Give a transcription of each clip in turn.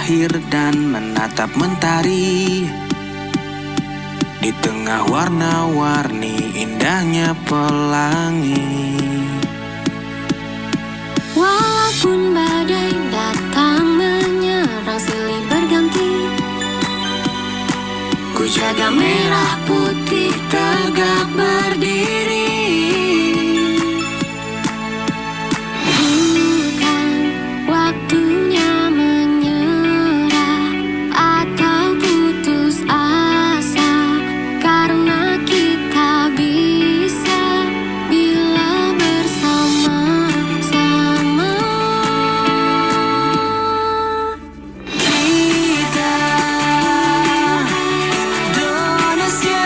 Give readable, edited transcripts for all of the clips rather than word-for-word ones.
berakhir dan menatap mentari. Di tengah warna-warni indahnya pelangi. Walaupun badai datang menyerang silih berganti, ku jaga merah putih tegak berdiri. Bukan waktunya menyerah atau putus asa, karena kita bisa bila bersama-sama. Kita Indonesia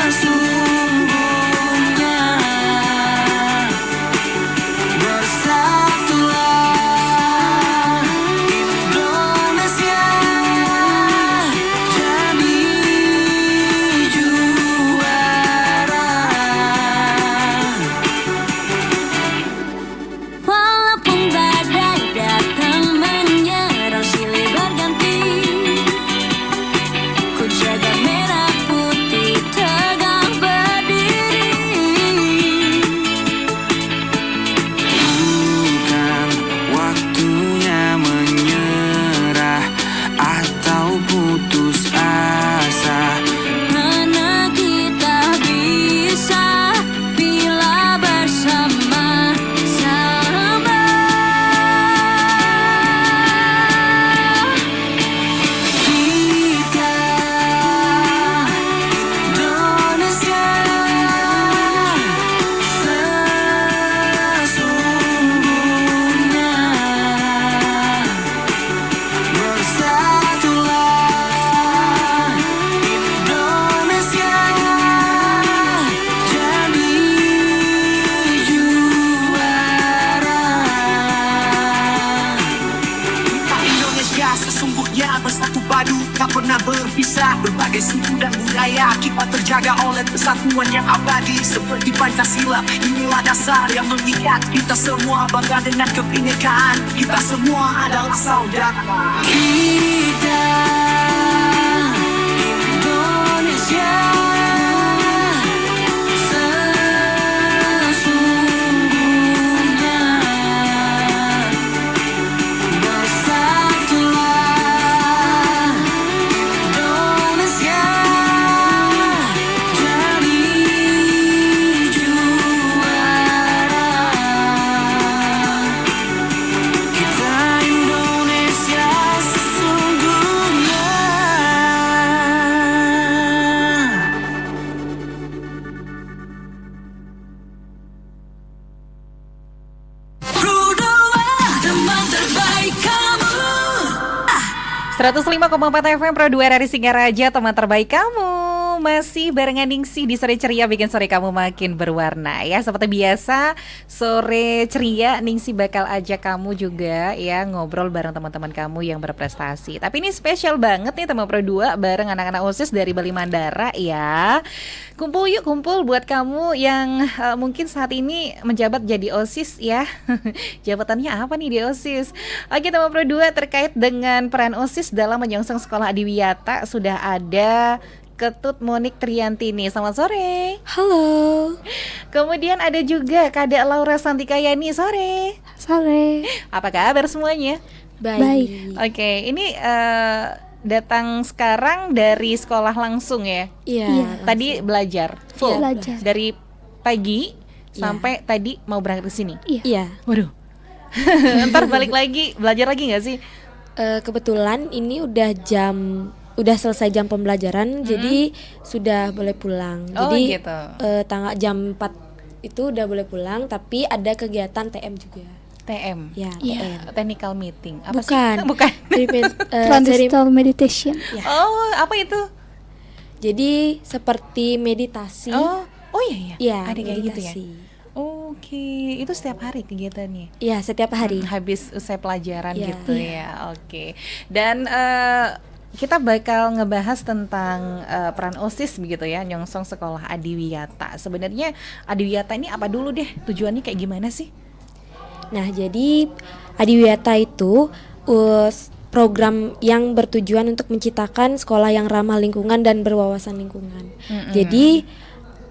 sesungguhnya. Bersatulah Indonesia, jadi juara. Walaupun badai datang menyerang silih berganti, ku jaga merah putih tegak berdiri. Bukan waktunya menyerah atau putus asa, karena kita bisa bila bersama-sama. Kita Indonesia sesungguhnya. Bersatulah Indonesia, jadi juara. Kita Indonesia sesungguhnya bersatu padu, tak pernah berpisah. Berbagai suku dan budaya kita terjaga oleh persatuan yang abadi. Seperti Pancasila, inilah dasar yang mengikat kita semua. Bangga dengan kebinekaan, kita semua adalah saudara. Kita Indonesia sesungguhnya. Bersatulah Indonesia, jadi juara. Kita Indonesia sesungguhnya. Pro2, teman terbaik kamu. 105,4 FM Pro2 dari Singaraja, teman terbaik kamu. Masih barengan Ningsih di Sore Ceria, bikin sore kamu makin berwarna ya. Seperti biasa, Sore Ceria Ningsih bakal ajak kamu juga ya ngobrol bareng teman-teman kamu yang berprestasi. Tapi ini spesial banget nih teman Pro2 bareng anak-anak OSIS dari Bali Mandara ya. Kumpul yuk, kumpul buat kamu yang mungkin saat ini menjabat jadi OSIS ya. Jabatannya apa nih di OSIS? Oke teman Pro2, terkait dengan peran OSIS dalam menyongsong sekolah adiwiyata sudah ada Ketut Monik Triantini. Selamat sore. Halo. Kemudian ada juga Kadek Laura Santikayani. Sore. Sore. Apa kabar semuanya? Baik. Oke, ini datang sekarang dari sekolah langsung ya? Iya. Tadi belajar full? Iya, belajar. Dari pagi sampai tadi mau berangkat ke sini? Iya. Waduh. Ntar balik lagi, belajar lagi nggak sih? Kebetulan ini udah selesai jam pembelajaran, jadi sudah boleh pulang. Oh, Jadi gitu. tanggal jam 4 itu udah boleh pulang, tapi ada kegiatan TM juga. TM? Ya, Iya. TM. Technical meeting? Apa Bukan. sih? Bukan. Transcendental meditation. Ya. Oh, apa itu? Jadi seperti meditasi. Oh iya. Iya, Ada kayak gitu ya? meditasi. Oke, itu setiap hari kegiatannya? Iya, setiap hari. Habis usai pelajaran Iya. gitu ya. Oke. Dan kita bakal ngebahas tentang peran OSIS begitu ya, nyongsong sekolah adiwiyata. Sebenarnya adiwiyata ini apa dulu deh? Tujuannya kayak gimana sih? Nah, jadi Adiwiyata itu program yang bertujuan untuk menciptakan sekolah yang ramah lingkungan dan berwawasan lingkungan. Jadi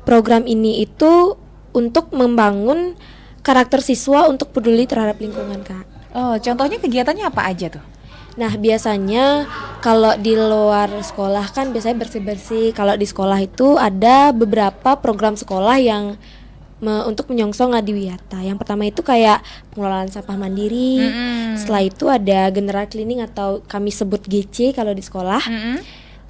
program ini itu untuk membangun karakter siswa untuk peduli terhadap lingkungan, Kak. Oh, contohnya kegiatannya apa aja tuh? Nah, biasanya kalau di luar sekolah kan biasanya bersih-bersih. Kalau di sekolah itu ada beberapa program sekolah yang untuk menyongsong Adiwiyata. Yang pertama itu kayak pengelolaan sampah mandiri. Setelah itu ada general cleaning atau kami sebut GC kalau di sekolah.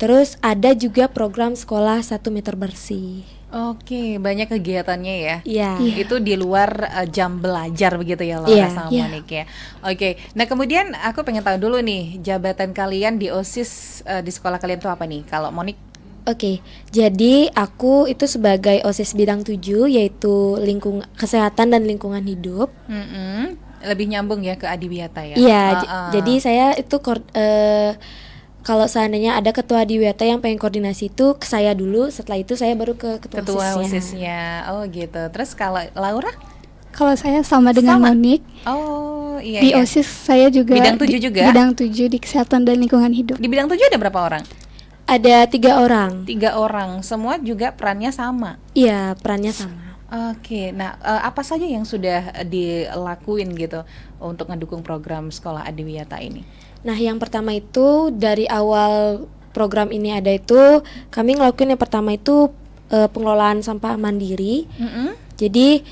Terus ada juga program sekolah 1 meter bersih. Oke, banyak kegiatannya ya. Iya. Itu di luar jam belajar begitu ya Laura Iya. sama Monik ya. Oke, nah kemudian aku pengen tahu dulu nih jabatan kalian di OSIS di sekolah kalian tuh apa nih? Kalau Monik? Oke, jadi aku itu sebagai OSIS bidang 7 yaitu kesehatan dan lingkungan hidup. Lebih nyambung ya ke Adiwiyata ya? Iya, jadi saya itu kalau seandainya ada ketua Adiwiyata yang pengen koordinasi itu ke saya dulu, setelah itu saya baru ke ketua OSISnya. Oh gitu. Terus kalau Laura? Kalau saya sama dengan Sama? Monik. Oh iya. Di iya. OSIS saya juga Bidang 7 juga? Bidang 7 di kesehatan dan lingkungan hidup. Di bidang 7 ada berapa orang? Ada 3 orang. 3 orang. Semua juga perannya sama. Iya, perannya sama. Oke, nah apa saja yang sudah dilakuin gitu untuk ngedukung program sekolah Adiwiyata ini? Nah, yang pertama itu dari awal program ini ada itu kami ngelakuin yang pertama itu pengelolaan sampah mandiri. Jadi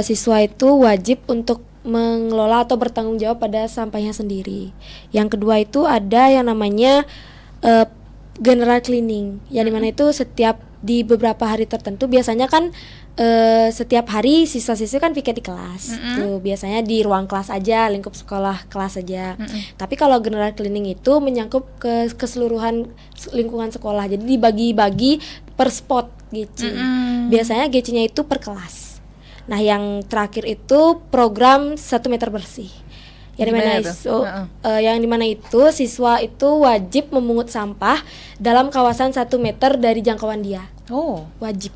siswa itu wajib untuk mengelola atau bertanggung jawab pada sampahnya sendiri. Yang kedua itu ada yang namanya general cleaning, yang dimana itu setiap di beberapa hari tertentu biasanya kan setiap hari siswa-siswi kan piket di kelas. Tuh biasanya di ruang kelas aja, lingkup sekolah kelas aja. Tapi kalau general cleaning itu menyangkut ke keseluruhan lingkungan sekolah. Jadi dibagi-bagi per spot GC. Biasanya GC-nya itu per kelas. Nah, yang terakhir itu program 1 meter bersih. Yang dimana itu siswa itu wajib memungut sampah dalam kawasan 1 meter dari jangkauan dia. Oh, Wajib.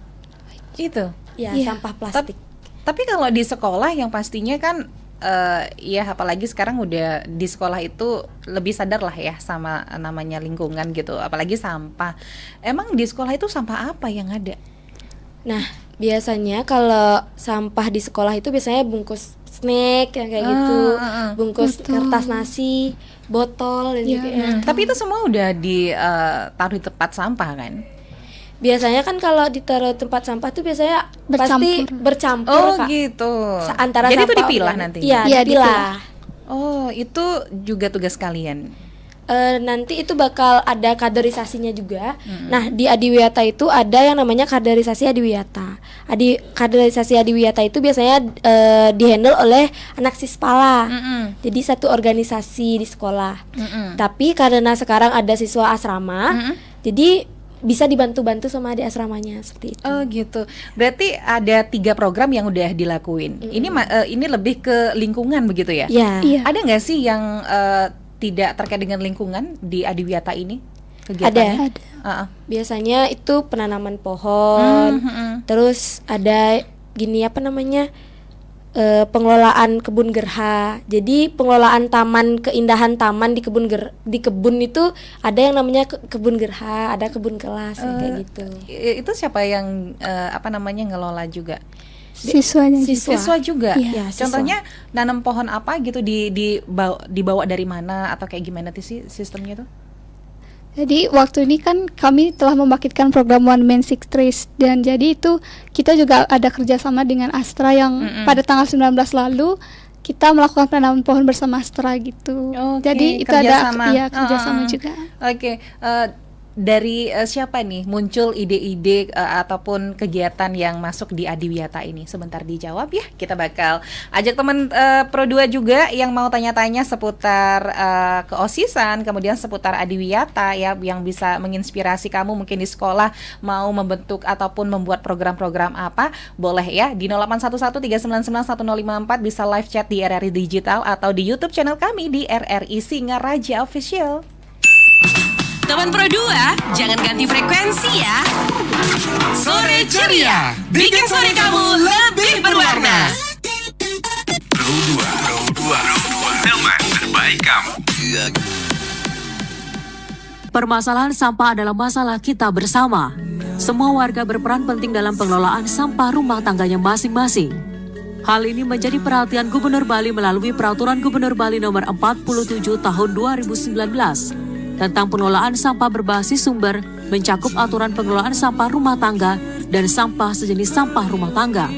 itu. Ya, Iya. sampah plastik. Tapi kalau di sekolah yang pastinya kan ya apalagi sekarang udah di sekolah itu lebih sadar lah ya sama namanya lingkungan gitu, apalagi sampah. Emang di sekolah itu sampah apa yang ada? Nah, biasanya kalau sampah di sekolah itu biasanya bungkus snack yang kayak gitu, bungkus Betul. kertas nasi, botol dan Iya, juga ya. Tapi itu semua udah ditaruh di tempat sampah kan? Biasanya kan kalau ditaruh tempat sampah tuh biasanya pasti bercampur, Oh Kak. gitu. Antara Jadi itu sampah dipilah organik. nanti? Iya, Iya, dipilah. Oh, itu juga tugas kalian? Nanti itu bakal ada kaderisasinya juga. Nah, di Adiwiyata itu ada yang namanya kaderisasi Adiwiyata. Kaderisasi Adiwiyata itu biasanya dihandle oleh anak Sispala. Jadi satu organisasi di sekolah. Tapi karena sekarang ada siswa asrama, jadi bisa dibantu-bantu sama adik asramanya seperti itu. Oh gitu. Berarti ada 3 program yang udah dilakuin. Ini lebih ke lingkungan begitu ya? Ya. Iya. Ada nggak sih yang tidak terkait dengan lingkungan di Adiwiyata ini? Kegiatannya? Ada. Biasanya itu penanaman pohon. Terus ada gini apa namanya? Pengelolaan kebun gerha. Jadi pengelolaan keindahan taman di kebun itu ada yang namanya kebun gerha, ada kebun kelas kayak gitu. Itu siapa yang ngelola juga? Siswanya. Siswa juga. Iya. Ya, siswa. Contohnya nanam pohon apa gitu dibawa dari mana atau kayak gimana sih sistemnya tuh? Jadi waktu ini kan kami telah membangkitkan program One Man Six Trees, dan jadi itu kita juga ada kerjasama dengan Astra yang pada tanggal 19 lalu kita melakukan penanaman pohon bersama Astra gitu. Oke, Jadi itu kerjasama. ada kerjasama juga. Oke, dari siapa nih muncul ide-ide ataupun kegiatan yang masuk di Adiwiyata ini? Sebentar dijawab ya. Kita bakal ajak teman Pro 2 juga yang mau tanya-tanya seputar keosisan, kemudian seputar Adiwiyata ya, yang bisa menginspirasi kamu mungkin di sekolah mau membentuk ataupun membuat program-program apa, boleh ya di 0811399154 bisa live chat di RRI Digital atau di YouTube channel kami di RRI Singaraja Official. Teman Pro 2, jangan ganti frekuensi ya. Sore ceria, bikin sore kamu lebih berwarna. Pro 2. Teman terbaik kamu. Permasalahan sampah adalah masalah kita bersama. Semua warga berperan penting dalam pengelolaan sampah rumah tangganya masing-masing. Hal ini menjadi perhatian Gubernur Bali melalui Peraturan Gubernur Bali Nomor 47 Tahun 2019 tentang pengelolaan sampah berbasis sumber, mencakup aturan pengelolaan sampah rumah tangga dan sampah sejenis sampah rumah tangga.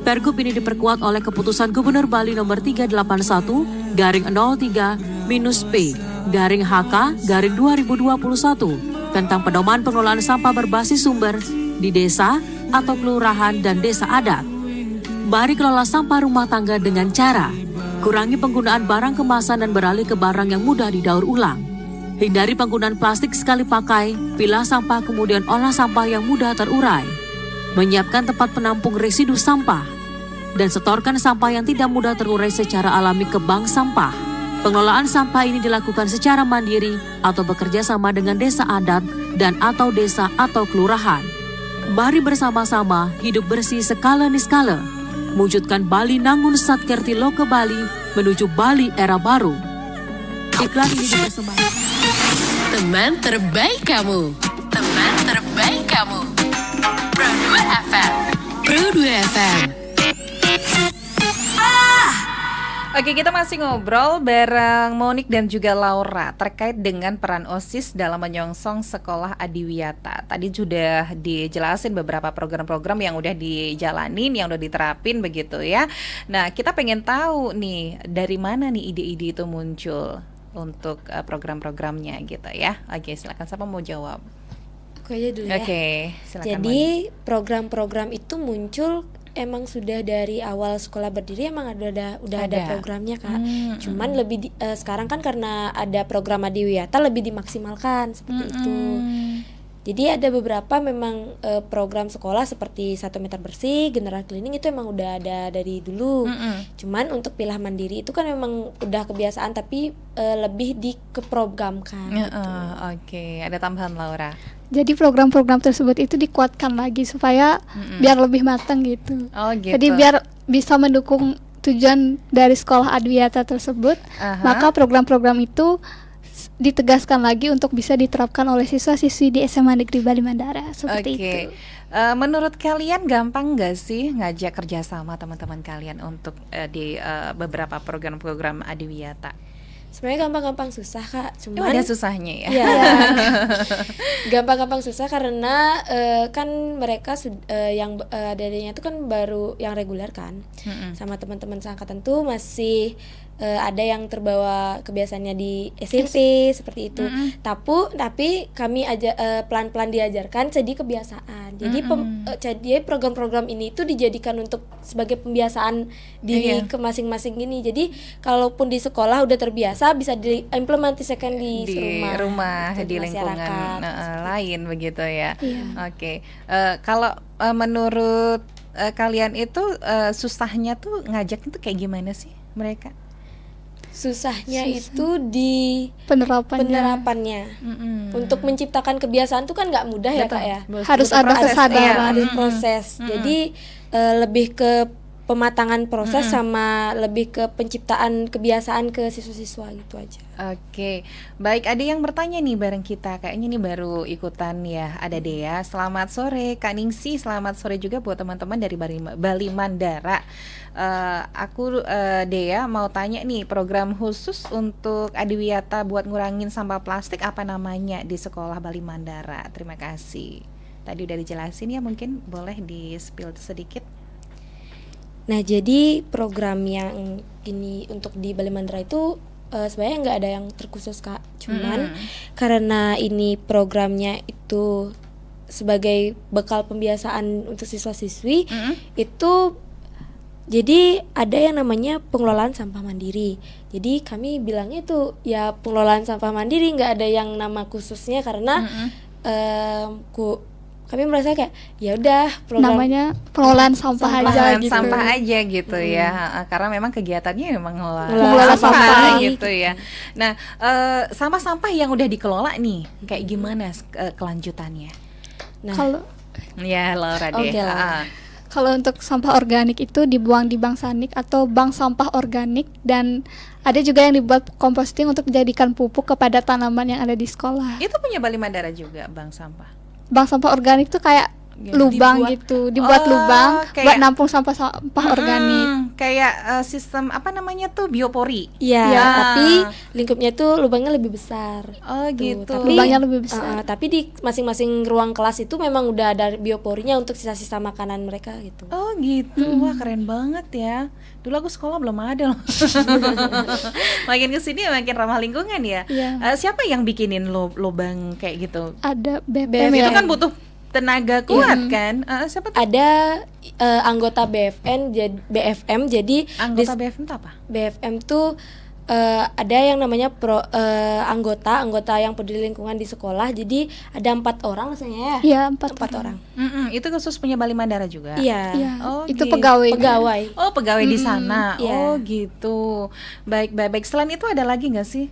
Pergub ini diperkuat oleh Keputusan Gubernur Bali Nomor 381/03-P/HK/2021 tentang pedoman pengelolaan sampah berbasis sumber di desa atau kelurahan dan desa adat. Mari kelola sampah rumah tangga dengan cara kurangi penggunaan barang kemasan dan beralih ke barang yang mudah didaur ulang. Hindari penggunaan plastik sekali pakai, pilah sampah kemudian olah sampah yang mudah terurai. Menyiapkan tempat penampung residu sampah dan setorkan sampah yang tidak mudah terurai secara alami ke bank sampah. Pengelolaan sampah ini dilakukan secara mandiri atau bekerja sama dengan desa adat dan atau desa atau kelurahan. Mari bersama-sama hidup bersih skala niskala. Mewujudkan Bali Nangun Satkerti Loke Bali menuju Bali era baru. Iklan ini dipersembahkan. Teman terbaik kamu. Teman terbaik kamu. Pro 2 FM. Pro 2 FM. Oke, kita masih ngobrol bareng Monik dan juga Laura terkait dengan peran OSIS dalam menyongsong sekolah adiwiyata. Tadi sudah dijelasin beberapa program-program yang udah dijalanin, yang udah diterapin begitu ya. Nah, kita pengen tahu nih dari mana nih ide-ide itu muncul untuk program-programnya gitu ya. Oke, silakan, siapa mau jawab? Aku aja dulu ya. Oke, silakan. Jadi program-program itu muncul emang sudah dari awal sekolah berdiri, emang udah ada programnya Kak. Cuman lebih sekarang kan karena ada program adiwiyata lebih dimaksimalkan seperti itu. Jadi ada beberapa memang program sekolah seperti 1 meter bersih, general cleaning itu emang udah ada dari dulu. Cuman untuk pilah mandiri itu kan memang udah kebiasaan tapi lebih dikeprogramkan gitu. Oke, ada tambahan Laura. Jadi program-program tersebut itu dikuatkan lagi supaya biar lebih matang gitu. Oh gitu. Jadi biar bisa mendukung tujuan dari sekolah adiwiyata tersebut, maka program-program itu ditegaskan lagi untuk bisa diterapkan oleh siswa-siswi di SMA Negeri Bali Mandara seperti itu. Menurut kalian gampang nggak sih ngajak kerjasama teman-teman kalian untuk di beberapa program-program adiwiyata? Sebenarnya gampang-gampang susah Kak, cuman ada susahnya ya. Iya. Gampang-gampang susah karena kan mereka yang adanya itu kan baru yang reguler kan. Sama teman-teman seangkatan tuh masih ada yang terbawa kebiasaannya di SMP seperti itu. Tapi kami pelan-pelan diajarkan jadi kebiasaan. Jadi jadi program-program ini tuh dijadikan untuk sebagai pembiasaan diri ke masing-masing ini. Jadi kalaupun di sekolah udah terbiasa bisa diimplementasikan di rumah di lingkungan lain begitu ya. Oke. Kalau menurut kalian itu susahnya tuh ngajak itu kayak gimana sih mereka? Susahnya itu di penerapannya. Untuk menciptakan kebiasaan tuh kan nggak mudah ya Kak ya. Harus ada kesadaran. Ada proses. Jadi lebih ke pematangan proses sama lebih ke penciptaan kebiasaan ke siswa-siswa gitu aja. Oke, baik, ada yang bertanya nih bareng kita, kayaknya nih baru ikutan ya. Ada Dea, selamat sore Kak Ningsi, selamat sore juga buat teman-teman dari Bali Mandara. Aku Dea mau tanya nih, program khusus untuk adiwiyata buat ngurangin sampah plastik apa namanya di sekolah Bali Mandara? Terima kasih. Tadi udah dijelasin ya, mungkin boleh di-spill sedikit. Nah, jadi program yang ini untuk di Bali Mandara itu sebenarnya nggak ada yang terkhusus Kak. Cuman karena ini programnya itu sebagai bekal pembiasaan untuk siswa-siswi, itu jadi ada yang namanya pengelolaan sampah mandiri. Jadi kami bilangnya itu ya pengelolaan sampah mandiri, nggak ada yang nama khususnya karena kami merasa kayak ya udah namanya pengelolaan sampah aja gitu ya. Karena memang kegiatannya memang mengelola sampah gitu ya. Nah, sampah-sampah yang udah dikelola nih kayak gimana kelanjutannya? Nah, kalau ya Laura deh. Kalau untuk sampah organik itu dibuang di bank sanik atau bank sampah organik, dan ada juga yang dibuat composting untuk dijadikan pupuk kepada tanaman yang ada di sekolah. Itu punya Bali Mandara juga bank sampah. Bank sampah organik itu kayak lubang gitu, dibuat Oh, lubang kayak- buat nampung sampah-sampah organik. Kayak sistem apa namanya tuh, biopori. Iya, Ya. tapi lingkupnya tuh lubangnya lebih besar. Oh Tuh, gitu. tapi Lubangnya lebih besar. tapi di masing-masing ruang kelas itu memang udah ada bioporinya untuk sisa-sisa makanan mereka gitu. Oh gitu, wah keren banget ya. Dulu aku sekolah belum ada loh. Makin kesini makin ramah lingkungan ya. Iya. Siapa yang bikinin lubang kayak gitu? Ada BPM Itu ya. kan butuh tenaga kuat kan? Siapa tuh? Ada anggota BFM, jadi Anggota BFM itu apa? BFM tuh ada yang namanya anggota yang peduli lingkungan di sekolah. Jadi ada 4 orang rasanya ya. Iya, 4 orang. Itu khusus punya Bali Mandara juga. Iya. Iya, Oh, itu gitu. pegawai. Oh pegawai di sana. Oh iya. gitu. Baik. Selain itu ada lagi nggak sih?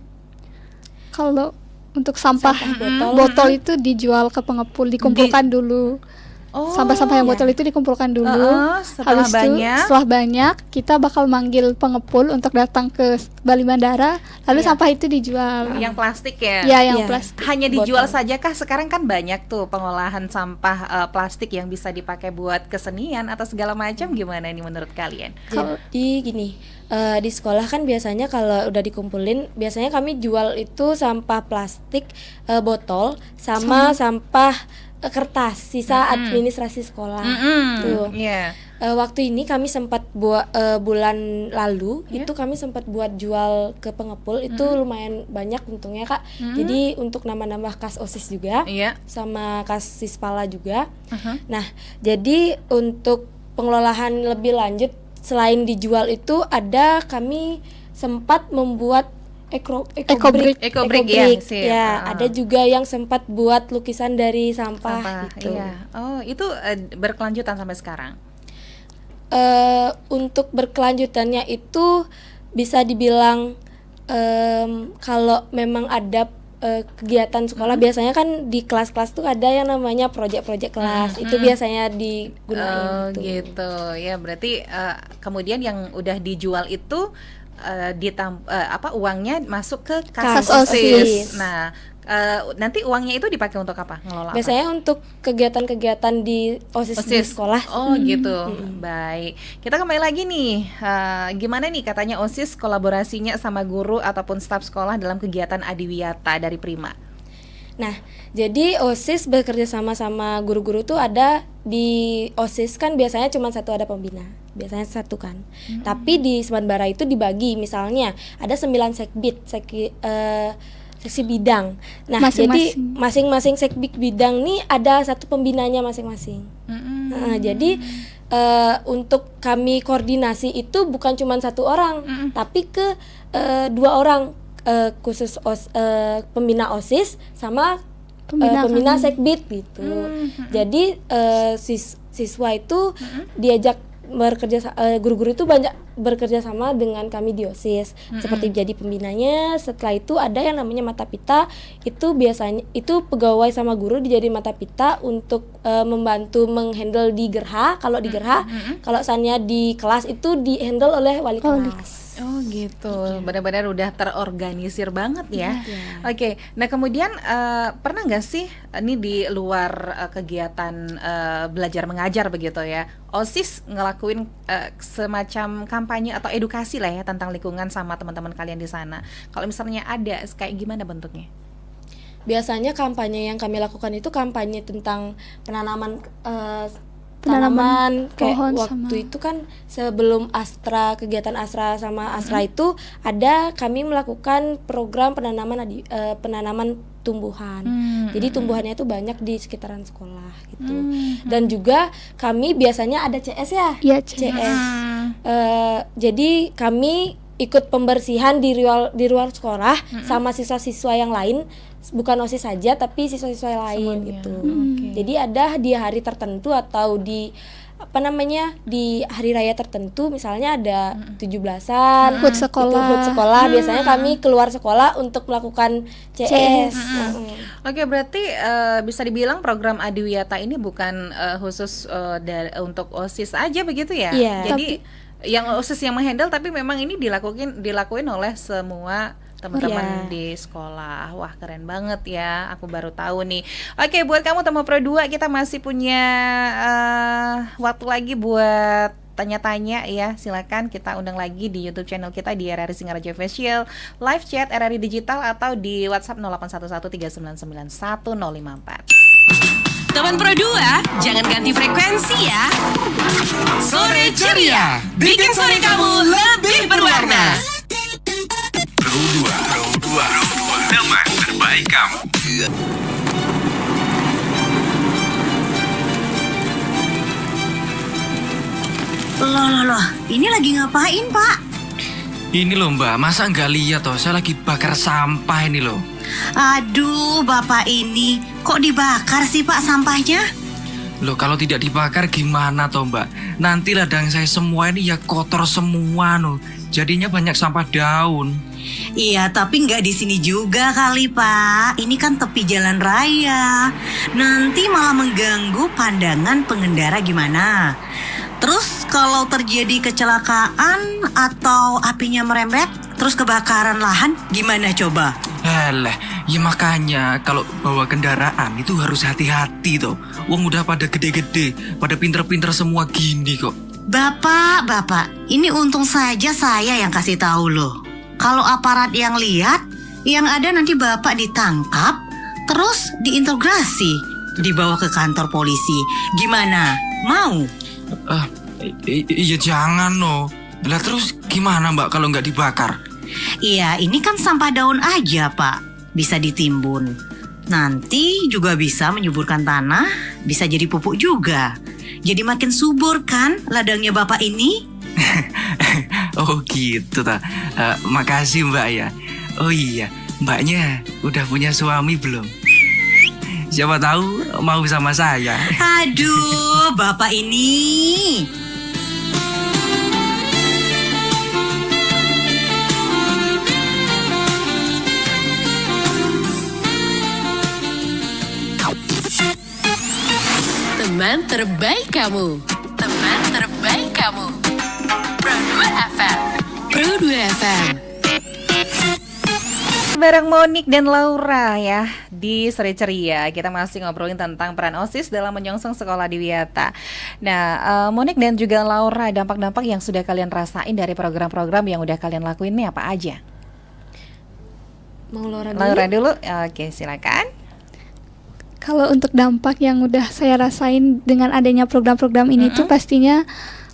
Kalau untuk sampah botol. botol itu dijual ke pengepul, dikumpulkan dulu. Oh, Sampah-sampah yang botol itu dikumpulkan dulu. setelah Habis itu, banyak. setelah banyak, kita bakal manggil pengepul untuk datang ke Bali Mandara. Lalu Iya. sampah itu dijual. Yang plastik ya? Ya, yang Iya. plastik. Hanya dijual Botol. saja kah? Sekarang kan banyak tuh pengolahan sampah plastik yang bisa dipakai buat kesenian atau segala macam. Gimana nih menurut kalian? Jadi gini, di sekolah kan biasanya kalau udah dikumpulin, biasanya kami jual itu sampah plastik, botol, sama sampah kertas, sisa administrasi sekolah. Tuh. Iya. Waktu ini kami sempat buat bulan lalu Iya. itu kami sempat buat jual ke pengepul, itu lumayan banyak untungnya Kak. Jadi untuk nambah-nambah kas OSIS juga, Iya. sama kas Sispala juga. Nah, jadi untuk pengelolaan lebih lanjut selain dijual itu ada kami sempat membuat Eco-brick. Eco-brick, ya, sip. ya, ada juga yang sempat buat lukisan dari sampah, gitu. Iya. Oh, itu berkelanjutan sampai sekarang. Untuk berkelanjutannya itu bisa dibilang kalau memang ada kegiatan sekolah, biasanya kan di kelas-kelas tuh ada yang namanya proyek-proyek kelas, itu biasanya digunain Gitu. Ya, berarti kemudian yang udah dijual itu uangnya masuk ke kas Kas OSIS. OSIS. Nah, nanti uangnya itu dipakai untuk apa? Ngelola apa? Biasanya untuk kegiatan-kegiatan di OSIS di sekolah. Oh gitu. Baik. Kita kembali lagi nih. Gimana nih katanya OSIS kolaborasinya sama guru ataupun staf sekolah dalam kegiatan Adiwiyata dari Prima? Nah, jadi OSIS bekerja sama guru-guru tuh ada di OSIS kan biasanya cuma satu ada pembina, biasanya satu kan. Tapi di Semanbara itu dibagi, misalnya ada 9 seksi bidang. Nah, jadi masing-masing sekbid bidang nih ada satu pembinanya masing-masing. Nah, jadi untuk kami koordinasi itu bukan cuma satu orang, tapi ke 2 orang. Khusus pembina OSIS sama pembina sekbid gitu. Jadi siswa itu diajak bekerja, guru-guru itu banyak bekerja sama dengan kami di OSIS, seperti jadi pembinanya. Setelah itu ada yang namanya mata pita, itu biasanya itu pegawai sama guru dijadi mata pita untuk membantu menghandle di gerha. Kalau di gerha, kalau misalnya di kelas itu dihandle oleh wali kelas. Oh gitu, benar-benar udah terorganisir banget ya. Oke, nah kemudian pernah nggak sih ini di luar kegiatan belajar mengajar begitu ya, OSIS ngelakuin semacam kampanye atau edukasi lah ya tentang lingkungan sama teman-teman kalian di sana? Kalau misalnya ada, kayak gimana bentuknya? Biasanya kampanye yang kami lakukan itu kampanye tentang penanaman tanaman kayak pohon waktu itu kan sebelum kegiatan Astra sama Astra itu ada kami melakukan program penanaman tumbuhan. Jadi tumbuhannya itu banyak di sekitaran sekolah gitu. Dan juga kami biasanya ada CS ya. Iya, CS. Jadi kami ikut pembersihan di ruang sekolah sama siswa-siswa yang lain, bukan OSIS saja tapi siswa-siswa yang lain gitu. Jadi ada di hari tertentu atau di apa namanya di hari raya tertentu, misalnya ada 17-an, HUT sekolah. itu HUT sekolah, biasanya kami keluar sekolah untuk melakukan CS. Oke, berarti bisa dibilang program Adiwiyata ini bukan khusus untuk OSIS aja begitu ya? Iya. Jadi yang OSIS yang menghandle, tapi memang ini dilakuin oleh semua teman-teman Iya. di sekolah. Wah, keren banget ya. Aku baru tahu nih. Oke, buat kamu Temu Pro 2, kita masih punya waktu lagi buat tanya-tanya ya. Silakan kita undang lagi di YouTube channel kita di RRI Singaraja Official, live chat RRI Digital, atau di WhatsApp 081139911054. Teman Pro 2, jangan ganti frekuensi ya. Sore ceria, bikin sore kamu lebih berwarna. Pro 2, teman terbaik kamu. Loh, ini lagi ngapain, Pak? Ini loh Mbak, masa nggak lihat toh? Saya lagi bakar sampah ini loh. Aduh, Bapak ini kok dibakar sih, Pak, sampahnya? Loh, kalau tidak dibakar gimana toh Mbak? Nanti ladang saya semua ini ya kotor semua loh. Jadinya banyak sampah daun. Iya, tapi nggak di sini juga kali, Pak. Ini kan tepi jalan raya. Nanti malah mengganggu pandangan pengendara gimana? Terus kalau terjadi kecelakaan atau apinya merembet, terus kebakaran lahan, gimana coba? Alah, ya makanya kalau bawa kendaraan itu harus hati-hati toh. Wong udah pada gede-gede, pada pinter-pinter semua gini kok. Bapak, ini untung saja saya yang kasih tahu loh. Kalau aparat yang lihat, yang ada nanti Bapak ditangkap, terus diintegrasi, dibawa ke kantor polisi. Gimana? Mau? Iya jangan no. Lah terus gimana Mbak kalau nggak dibakar? Iya, ini kan sampah daun aja, Pak. Bisa ditimbun. Nanti juga bisa menyuburkan tanah, bisa jadi pupuk juga. Jadi makin subur kan ladangnya Bapak ini? Oh gitu ta. Makasih Mbak ya. Oh iya, Mbaknya udah punya suami belum? Siapa tahu mau sama saya. Aduh, Bapak ini. Teman terbaik kamu. Teman terbaik kamu. Pro 2 FM. Pro 2 FM. Bareng Monik dan Laura ya di Sore Ceria. Kita masih ngobrolin tentang peran OSIS dalam menyongsong sekolah Adiwiyata. Nah, Monik dan juga Laura, dampak-dampak yang sudah kalian rasain dari program-program yang udah kalian lakuin ini apa aja? Mau Laura dulu? Laura dulu. Oke, silakan. Kalau untuk dampak yang udah saya rasain dengan adanya program-program ini tuh pastinya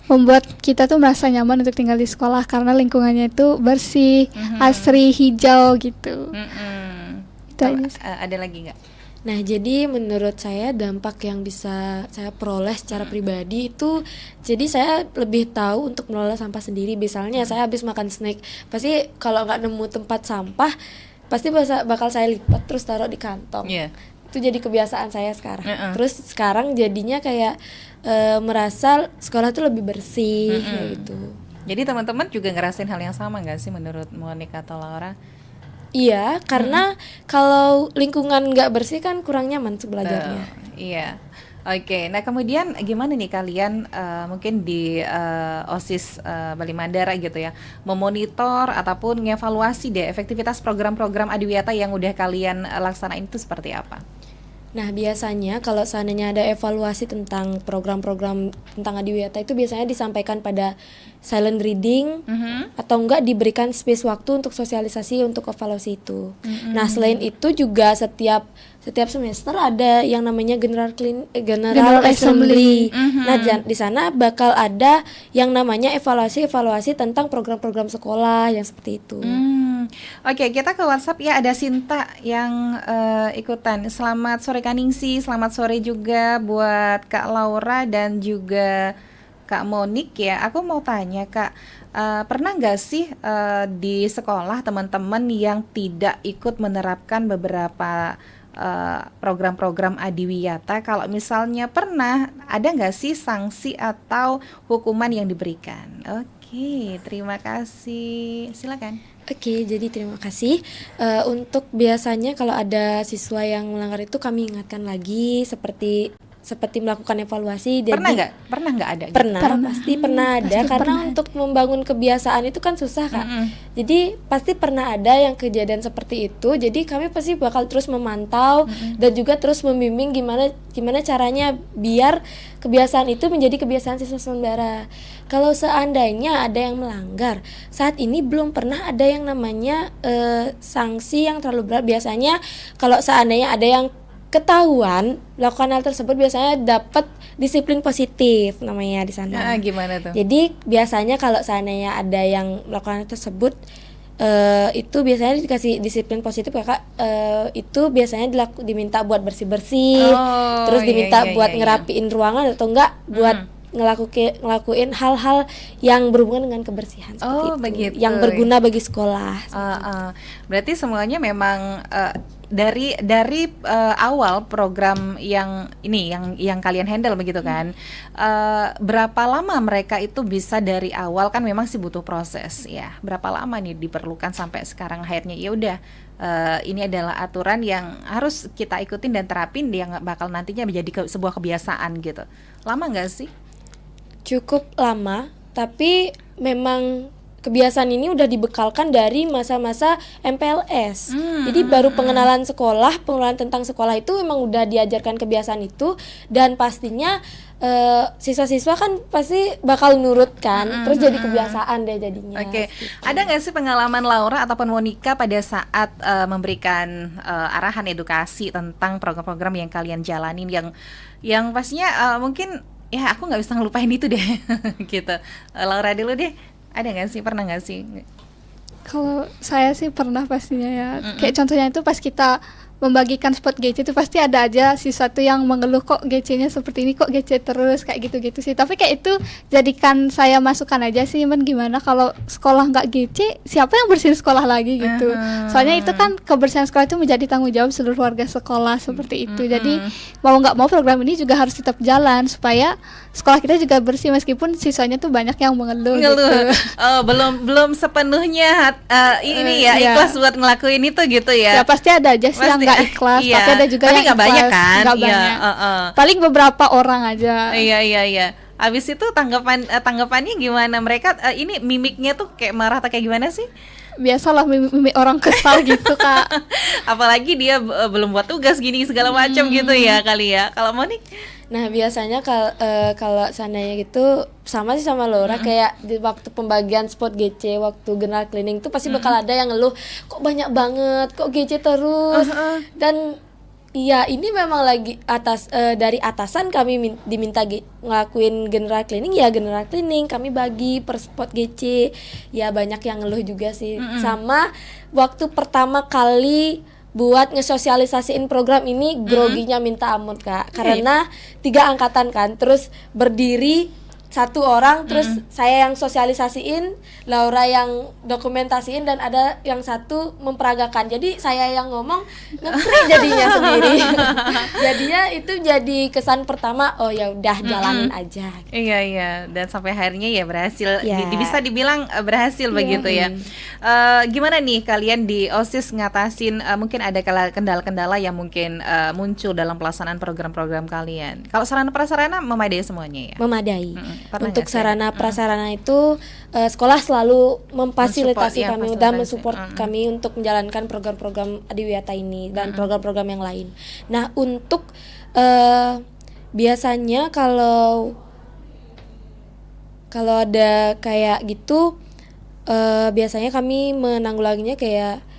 membuat kita tuh merasa nyaman untuk tinggal di sekolah karena lingkungannya itu bersih, asri, hijau gitu. Itu aja sih. Ada lagi nggak? Nah, jadi menurut saya dampak yang bisa saya peroleh secara pribadi itu, jadi saya lebih tahu untuk mengelola sampah sendiri. Misalnya saya habis makan snack, pasti kalau nggak nemu tempat sampah, pasti bakal saya lipat terus taruh di kantong. Itu jadi kebiasaan saya sekarang. Terus sekarang jadinya kayak merasa sekolah tuh lebih bersih kayak gitu. Jadi teman-teman juga ngerasain hal yang sama nggak sih menurut Monika atau Laura? Iya, karena kalau lingkungan nggak bersih kan kurang nyaman tuh belajarnya. Iya. Oke, nah kemudian gimana nih kalian mungkin di OSIS Bali Mandara gitu ya, memonitor ataupun ngevaluasi deh efektivitas program-program Adiwiyata yang udah kalian laksanain itu seperti apa? Nah, biasanya kalau seandainya ada evaluasi tentang program-program tentang Adiwiyata itu biasanya disampaikan pada silent reading atau enggak diberikan space waktu untuk sosialisasi untuk evaluasi itu. Nah, selain itu juga setiap semester ada yang namanya General Assembly. Nah, di sana bakal ada yang namanya evaluasi tentang program-program sekolah yang seperti itu. Oke, kita ke WhatsApp ya, ada Sinta yang ikutan. Selamat sore Kaningsi, selamat sore juga buat Kak Laura dan juga Kak Monik ya. Aku mau tanya Kak, pernah nggak sih di sekolah teman-teman yang tidak ikut menerapkan beberapa program-program Adiwiyata, kalau misalnya pernah, ada nggak sih sanksi atau hukuman yang diberikan? Oke, terima kasih. Silakan. Oke, jadi terima kasih. Untuk biasanya kalau ada siswa yang melanggar itu kami ingatkan lagi seperti melakukan evaluasi. Pernah Jadi nggak? Pernah nggak ada? gitu? pernah, pasti pernah ada karena untuk membangun kebiasaan itu kan susah, Kak. Jadi pasti pernah ada yang kejadian seperti itu. Jadi kami pasti bakal terus memantau dan juga terus membimbing gimana caranya biar kebiasaan itu menjadi kebiasaan siswa sementara. Kalau seandainya ada yang melanggar, saat ini belum pernah ada yang namanya sanksi yang terlalu berat. Biasanya kalau seandainya ada yang ketahuan melakukan hal tersebut, biasanya dapat disiplin positif namanya di sana. Gimana tuh? Jadi biasanya kalau seandainya ada yang melakukan hal tersebut, itu biasanya dikasih disiplin positif ya, Kak. Itu biasanya diminta buat bersih-bersih, terus diminta buat ngerapiin ruangan atau enggak buat ngelakuin hal-hal yang berhubungan dengan kebersihan seperti itu, begitu. yang berguna bagi sekolah. Berarti semuanya memang dari awal program yang ini yang kalian handle begitu kan? Berapa lama mereka itu bisa dari awal, kan memang sih butuh proses ya. Berapa lama nih diperlukan sampai sekarang akhirnya ya udah ini adalah aturan yang harus kita ikutin dan terapin yang bakal nantinya menjadi sebuah kebiasaan gitu. Lama nggak sih? Cukup lama, tapi memang kebiasaan ini udah dibekalkan dari masa-masa MPLS. Jadi baru pengenalan tentang sekolah itu memang udah diajarkan kebiasaan itu, dan pastinya siswa-siswa kan pasti bakal nurut kan, terus jadi kebiasaan deh jadinya. Oke. Gitu. Ada nggak sih pengalaman Laura ataupun Monica pada saat memberikan arahan edukasi tentang program-program yang kalian jalanin yang pastinya mungkin ya aku nggak bisa ngelupain itu deh gitu. Laura dulu deh, ada nggak sih, pernah nggak sih? Kalau saya sih pernah pastinya ya. Kayak contohnya itu pas kita membagikan spot GC itu pasti ada aja sesuatu yang mengeluh, kok GC-nya seperti ini, kok GC terus, kayak gitu-gitu sih. Tapi kayak itu jadikan saya masukan aja sih, gimana kalau sekolah nggak GC, siapa yang bersihin sekolah lagi gitu. Soalnya itu kan kebersihan sekolah itu menjadi tanggung jawab seluruh warga sekolah seperti itu. Jadi mau nggak mau program ini juga harus tetap jalan supaya sekolah kita juga bersih meskipun siswanya tuh banyak yang mengeluh. Gitu. Belum sepenuhnya ini ya ikhlas buat ngelakuin itu gitu ya. Ya pasti ada aja sih yang nggak ikhlas, iya. tapi ada juga tapi yang nggak banyak kan? Nggak banyak. Paling beberapa orang aja. Iya. Habis itu tanggapannya gimana? Mereka ini mimiknya tuh kayak marah atau kayak gimana sih? Biasalah mimik orang kesal gitu, Kak. Apalagi dia belum buat tugas gini segala macam gitu ya kali ya. Kalau Monik? Nah biasanya kalau seandainya gitu sama sih sama Laura, kayak di waktu pembagian spot GC, waktu general cleaning itu pasti bakal ada yang ngeluh, kok banyak banget, kok GC terus. Dan iya, ini memang lagi dari atasan kami diminta ngelakuin general cleaning, ya general cleaning kami bagi per spot GC. Ya banyak yang ngeluh juga sih. Sama waktu pertama kali buat ngesosialisasiin program ini, groginya minta ampun, Kak. Karena 3 angkatan kan, terus berdiri 1 orang, terus saya yang sosialisasiin, Laura yang dokumentasiin, dan ada yang 1 memperagakan. Jadi saya yang ngomong ngepri jadinya sendiri. Jadinya itu jadi kesan pertama, oh ya udah jalanin aja. Iya, dan sampai akhirnya ya berhasil. Bisa dibilang berhasil begitu ya. Gimana nih kalian di OSIS ngatasin mungkin ada kendala-kendala yang mungkin muncul dalam pelaksanaan program-program kalian? Kalau sarana prasarana memadai semuanya ya? Memadai. Pernah untuk sarana prasarana itu sekolah selalu memfasilitasi kami dan mensupport kami untuk menjalankan program-program Adiwiyata ini dan program-program yang lain. Nah untuk biasanya kalau ada kayak gitu, biasanya kami menanggulanginya kayak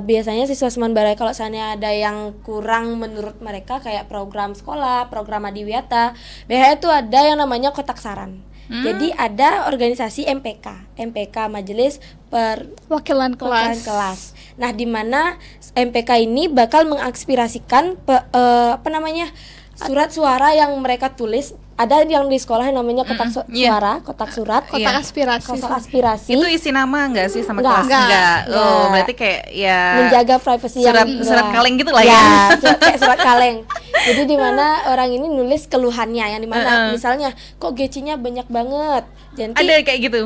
biasanya siswa Semanbarai kalau seandainya ada yang kurang menurut mereka kayak program sekolah, program Adiwiyata, biasanya itu ada yang namanya kotak saran. Jadi ada organisasi MPK Majelis Perwakilan Kelas. Nah, di mana MPK ini bakal mengaspirasikan surat suara yang mereka tulis ada yang di sekolah yang namanya kotak Iya. suara, kotak surat, Kotak aspirasi. kotak aspirasi. Itu isi nama nggak sih sama Nggak. kelas? Nggak. Oh, Nggak. berarti kayak ya Menjaga privasi surat yang surat nggak. kaleng gitu lah Ya, ya. kayak surat kaleng. Jadi di mana orang ini nulis keluhannya, yang di mana misalnya kok GC-nya banyak banget. Jadi Ada kayak gitu.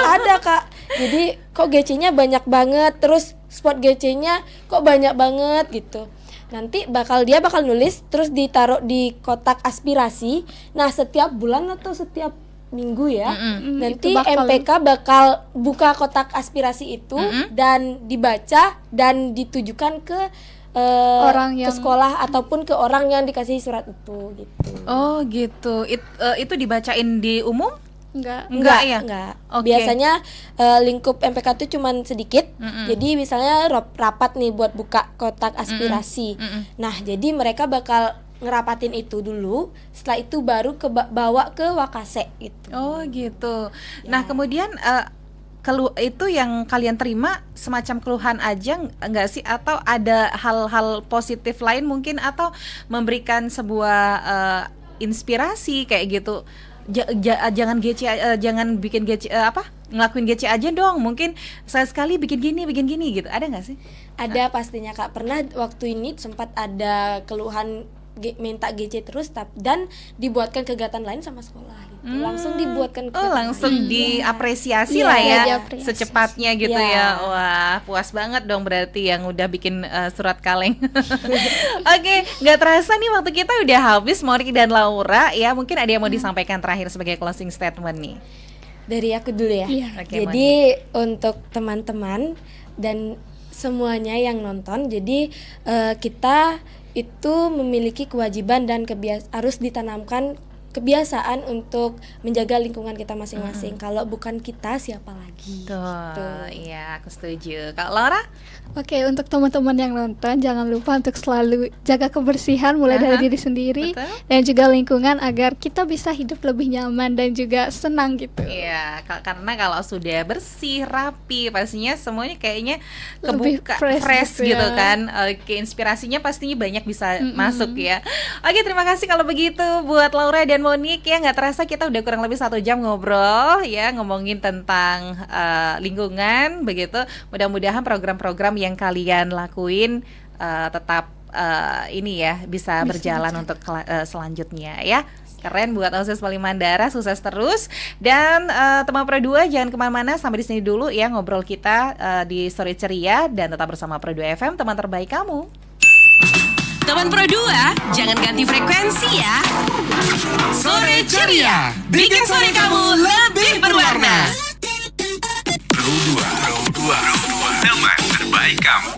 ada Kak. Jadi kok GC-nya banyak banget, terus spot GC-nya kok banyak banget gitu. Nanti dia bakal nulis terus ditaruh di kotak aspirasi. Nah, setiap bulan atau setiap minggu ya, nanti Itu bakal- MPK bakal buka kotak aspirasi itu dan dibaca dan ditujukan ke Orang ke yang- sekolah ataupun ke orang yang dikasih surat itu gitu. Oh, gitu. Itu dibacain di umum? Enggak. Ya? Enggak. Oke. Biasanya lingkup MPK itu cuman sedikit. Jadi misalnya rapat nih buat buka kotak aspirasi. Nah, jadi mereka bakal ngerapatin itu dulu. Setelah itu baru bawa ke Wakase gitu. Oh, gitu. Nah, kemudian itu yang kalian terima semacam keluhan aja nggak sih, atau ada hal-hal positif lain mungkin, atau memberikan sebuah inspirasi kayak gitu? Jangan GC, jangan bikin GC ngelakuin GC aja dong, mungkin sekali bikin gini gitu, ada nggak sih? Ada pastinya Kak. Pernah waktu ini sempat ada keluhan minta GC terus dan dibuatkan kegiatan lain sama sekolah gitu. Langsung dibuatkan kegiatan Langsung lain. diapresiasi Iya, lah ya, diapresiasi. secepatnya gitu Iya. ya. Wah, puas banget dong berarti yang udah bikin surat kaleng. Oke, nggak terasa nih waktu kita udah habis, Mori dan Laura ya. Mungkin ada yang mau disampaikan terakhir sebagai closing statement nih. Dari aku dulu ya. Iya. Oke, Jadi untuk teman-teman dan semuanya yang nonton, jadi kita itu memiliki kewajiban dan harus ditanamkan kebiasaan untuk menjaga lingkungan kita masing-masing. Kalau bukan kita, siapa lagi? Tuh, iya aku setuju. Kak Laura? Oke, untuk teman-teman yang nonton, jangan lupa untuk selalu jaga kebersihan mulai dari diri sendiri Betul. dan juga lingkungan agar kita bisa hidup lebih nyaman dan juga senang gitu. Iya, karena kalau sudah bersih, rapi, pastinya semuanya kayaknya Lebih kebuka, fresh fresh gitu gitu ya. kan. Oke, inspirasinya pastinya banyak bisa masuk ya. Oke, terima kasih kalau begitu buat Laura dan Monique ya. Nggak terasa kita udah kurang lebih 1 jam ngobrol ya, ngomongin tentang lingkungan begitu. Mudah-mudahan program-program yang kalian lakuin tetap ini ya bisa berjalan untuk selanjutnya ya. Keren buat OSIS Wali Mandara, sukses terus. Dan teman Pro 2 jangan kemana-mana, sampai di sini dulu ya ngobrol kita di Sore Ceria, dan tetap bersama Pro 2 FM, teman terbaik kamu. Teman Pro 2, jangan ganti frekuensi ya. Sore Ceria, bikin sore kamu lebih berwarna. Pro 2, teman terbaik kamu.